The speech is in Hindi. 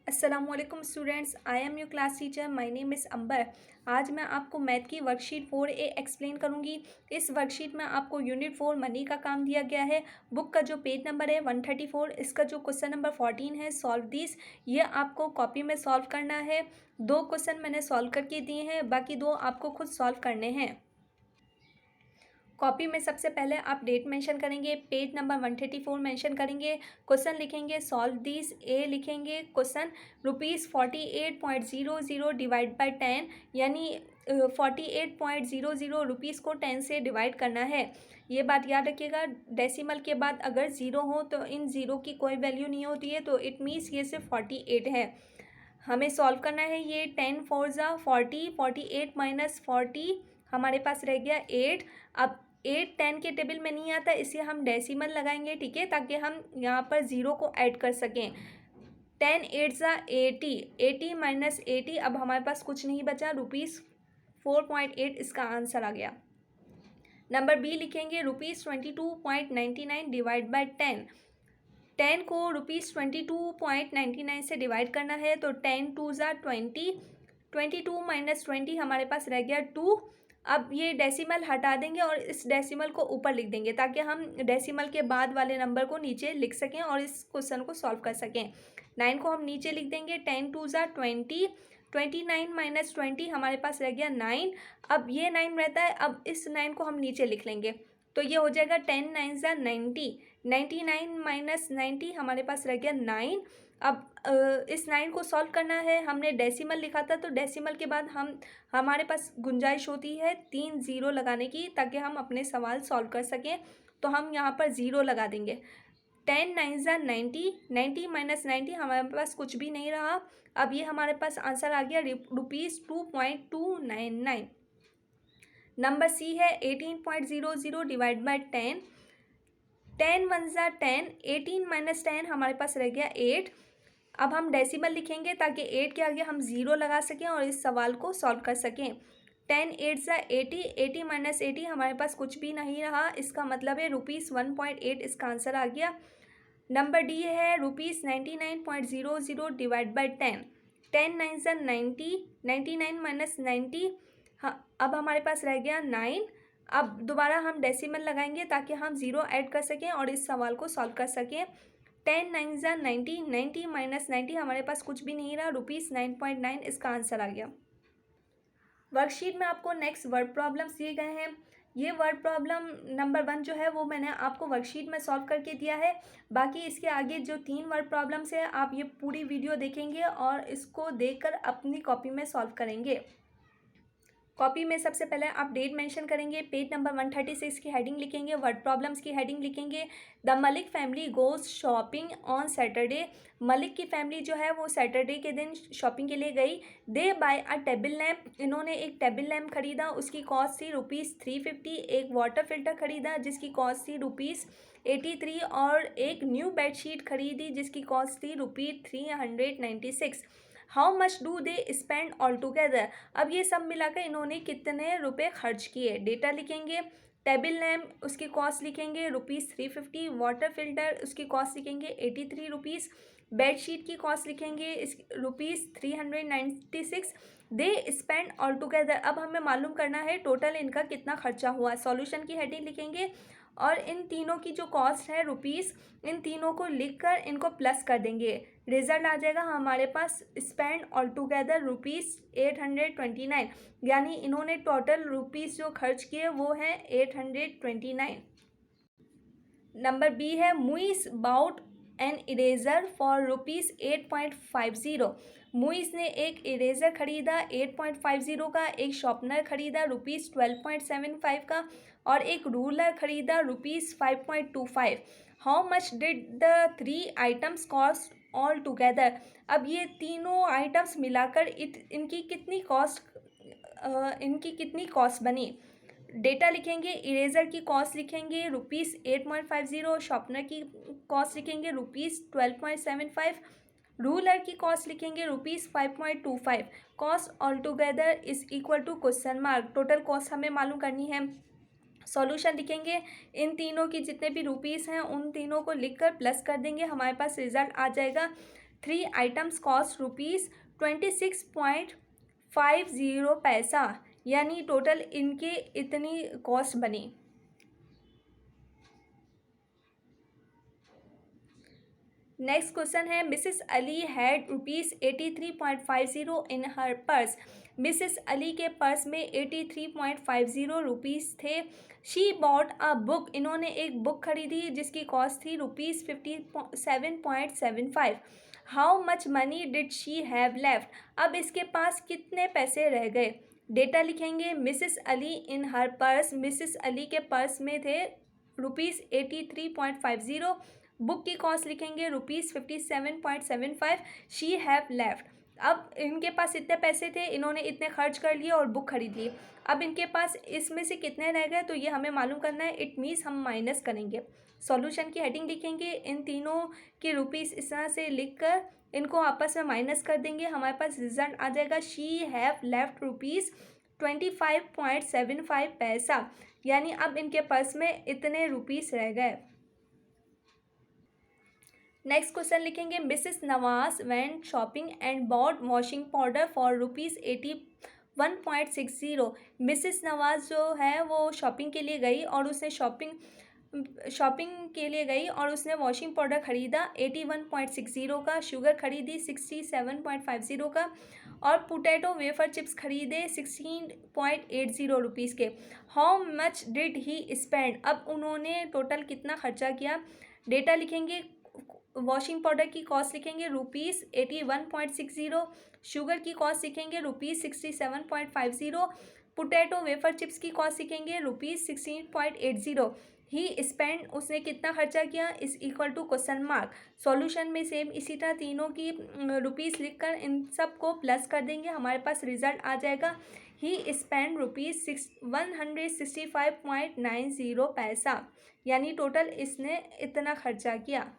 अस्सलामुअलैकुम students, I am your class teacher. My name is Ambar. आज मैं आपको मैथ की वर्कशीट 4A एक्सप्लेन करूंगी। इस वर्कशीट में आपको यूनिट 4 मनी का काम दिया गया है। बुक का जो पेज नंबर है 134, इसका जो क्वेश्चन नंबर 14 है सॉल्व दिस, ये आपको कॉपी में सॉल्व करना है। 2 क्वेश्चन मैंने सॉल्व करके दिए हैं, बाकी 2 आपको खुद सॉल्व करने हैं। कॉपी में सबसे पहले आप डेट मेंशन करेंगे, पेज नंबर 134 मेंशन करेंगे, क्वेश्चन लिखेंगे सॉल्व दिस, ए लिखेंगे क्वेश्चन ₹48.00 डिवाइड बाय 10, यानी 48.00 रुपीज़ को 10 से डिवाइड करना है। ये बात याद रखिएगा, डेसिमल के बाद अगर ज़ीरो हो तो इन ज़ीरो की कोई वैल्यू नहीं होती है, तो इट मीन्स ये सिर्फ 48 है। हमें सॉल्व करना है ये 10 4 ज़ा 40, 48 माइनस 40 हमारे पास रह गया 8। अब 8 10 के टेबल में नहीं आता, इसलिए हम डेसिमल लगाएंगे, ठीक है, ताकि हम यहाँ पर ज़ीरो को ऐड कर सकें। 10 8 ज़ा 80, 80 माइनस 80, अब हमारे पास कुछ नहीं बचा, ₹4.8 इसका आंसर आ गया। नंबर बी लिखेंगे ₹22.99 डिवाइड बाय 10। 10 को ₹22.99 से डिवाइड करना है, तो 10 2 ज़ा 20, 22 माइनस 20 हमारे पास रह गया 2। अब ये डेसिमल हटा देंगे और इस डेसिमल को ऊपर लिख देंगे, ताकि हम डेसिमल के बाद वाले नंबर को नीचे लिख सकें और इस क्वेश्चन को सॉल्व कर सकें। 9 को हम नीचे लिख देंगे, 10 2 ज़ा 20, 29 माइनस 20 हमारे पास रह गया 9। अब ये 9 रहता है, अब इस 9 को हम नीचे लिख लेंगे, तो ये हो जाएगा 10 9 ज़ा 90, 99 माइनस 90 हमारे पास रह गया 9। अब इस 9 को सॉल्व करना है। हमने डेसिमल लिखा था, तो डेसिमल के बाद हमारे पास गुंजाइश होती है 3 ज़ीरो लगाने की, ताकि हम अपने सवाल सॉल्व कर सकें। तो हम यहाँ पर ज़ीरो लगा देंगे। 10 9 ज़ा 90, 90 माइनस 90 हमारे पास कुछ भी नहीं रहा। अब ये हमारे पास आंसर आ गया ₹2.299। नंबर सी है 18.00 डिवाइड बाय 10। 10 1 ज़ा 10, 18 माइनस 10 हमारे पास रह गया 8। अब हम डेसिमल लिखेंगे, ताकि 8 के आगे हम ज़ीरो लगा सकें और इस सवाल को सॉल्व कर सकें। 10 8 ज़ा 80, 80 माइनस 80 हमारे पास कुछ भी नहीं रहा, इसका मतलब है ₹1.8 इसका आंसर आ गया। नंबर डी है ₹99.00 डिवाइड बाय 10। 10 9 ज़ा 90, 99 माइनस 90, हाँ, अब हमारे पास रह गया 9। अब दोबारा हम डेसिमल लगाएंगे, ताकि हम ज़ीरो ऐड कर सकें और इस सवाल को सॉल्व कर सकें। 10 9 ज़ा 90, 90 माइनस 90 हमारे पास कुछ भी नहीं रहा, ₹9.9 इसका आंसर आ गया। वर्कशीट में आपको नेक्स्ट वर्ड प्रॉब्लम्स दिए गए हैं। ये वर्ड प्रॉब्लम नंबर 1 जो है वो मैंने आपको वर्कशीट में सॉल्व करके दिया है। बाकी इसके आगे जो 3 वर्ड प्रॉब्लम्स है, आप ये पूरी वीडियो देखेंगे और इसको देखकर अपनी कॉपी में सॉल्व करेंगे। कॉपी में सबसे पहले आप डेट मेंशन करेंगे, पेज नंबर 136 की हेडिंग लिखेंगे, वर्ड प्रॉब्लम्स की हेडिंग लिखेंगे। The Malik family goes shopping on Saturday. Malik की फैमिली जो है वो सैटरडे के दिन शॉपिंग के लिए गई। दे बाय अ टेबल लैम्प, इन्होंने एक टेबल लैम्प खरीदा, उसकी कॉस्ट थी ₹350। एक वाटर फिल्टर खरीदा जिसकी कॉस्ट थी ₹83, और एक न्यू बेडशीट खरीदी जिसकी कॉस्ट थी ₹396। How much do they spend all together. अब ये सब मिलाकर इन्होंने कितने रुपए खर्च किए। डेटा लिखेंगे, टेबल लैम्प उसकी कॉस्ट लिखेंगे ₹350, वाटर फिल्टर उसकी कॉस्ट लिखेंगे ₹83, बेडशीट की कॉस्ट लिखेंगे इस ₹396। दे स्पेंड ऑल टुगेदर, अब हमें मालूम करना है टोटल इनका कितना खर्चा हुआ। सॉल्यूशन की हेडिंग लिखेंगे और इन तीनों की जो कॉस्ट है रुपीज़, इन तीनों को लिखकर इनको प्लस कर देंगे। रिजल्ट आ जाएगा हमारे पास स्पेंड ऑल टुगेदर ₹829, यानी इन्होंने टोटल रुपीज़ जो खर्च किए वो हैं 829। नंबर बी है मुइस बाउट एन इरेजर फॉर ₹8.50। मुइस ने एक इरेजर खरीदा 8.50 का, एक शॉर्पनर खरीदा ₹12.75 का, और एक रूलर खरीदा ₹5.25। How much did the 3 items cost all together. अब ये तीनों आइटम्स मिलाकर इनकी कितनी कॉस्ट बनी। डेटा लिखेंगे, इरेज़र की कॉस्ट लिखेंगे ₹8.50, शॉर्पनर की कॉस्ट लिखेंगे ₹12.75, रूलर की कॉस्ट लिखेंगे ₹5.25। Cost all together is equal to question mark, total cost हमें मालूम करनी है। सॉल्यूशन लिखेंगे, इन तीनों की जितने भी रुपीज़ हैं उन तीनों को लिखकर प्लस कर देंगे, हमारे पास रिजल्ट आ जाएगा 3 आइटम्स कॉस्ट ₹26.50 पैसा, यानी टोटल इनके इतनी कॉस्ट बनी। नेक्स्ट क्वेश्चन है, Mrs Ali had ₹83.50 in her purse. Mrs Ali के पर्स में 83.50 रुपीज़ थे। शी बॉट अ बुक, इन्होंने एक बुक खरीदी जिसकी कॉस्ट थी ₹57.75। How much money did she have left, अब इसके पास कितने पैसे रह गए। डेटा लिखेंगे, मिसेस अली इन हर पर्स, मिसेस अली के पर्स में थे ₹83.50। बुक की कॉस्ट लिखेंगे ₹57.75। शी हैव लेफ्ट, अब इनके पास इतने पैसे थे, इन्होंने इतने खर्च कर लिए और बुक खरीद ली। अब इनके पास इसमें से कितने रह गए, तो ये हमें मालूम करना है। इट मीन्स हम माइनस करेंगे। सॉल्यूशन की हेडिंग लिखेंगे, इन तीनों के रुपीस इस तरह से लिखकर इनको आपस में माइनस कर देंगे, हमारे पास रिजल्ट आ जाएगा शी हैव लेफ्ट ₹25.75 पैसा, यानी अब इनके पर्स में इतने रुपीस रह गए। नेक्स्ट क्वेश्चन लिखेंगे, Mrs Nawaz went shopping and bought washing powder for ₹81.60। Mrs Nawaz जो है वो शॉपिंग के लिए गई और उसने उसने वॉशिंग पाउडर ख़रीदा 81.60 का, शुगर खरीदी 67.50 का, और पोटैटो वेफर चिप्स खरीदे 16.80 रुपीज़ के। How much did he spend, अब उन्होंने टोटल कितना खर्चा किया। डेटा लिखेंगे, वॉशिंग पाउडर की कॉस्ट लिखेंगे ₹81.60, शुगर की कॉस्ट लिखेंगे ₹67.50, पोटैटो वेफर चिप्स की कॉस्ट लिखेंगे ₹16.80। ही स्पेंड, उसने कितना खर्चा किया, is equal to question mark. Solution में सेम इसी तरह तीनों की रुपीस लिखकर इन सब को प्लस कर देंगे, हमारे पास रिजल्ट आ जाएगा ही स्पेंड ₹165.90 पैसा, यानी टोटल इसने इतना खर्चा किया।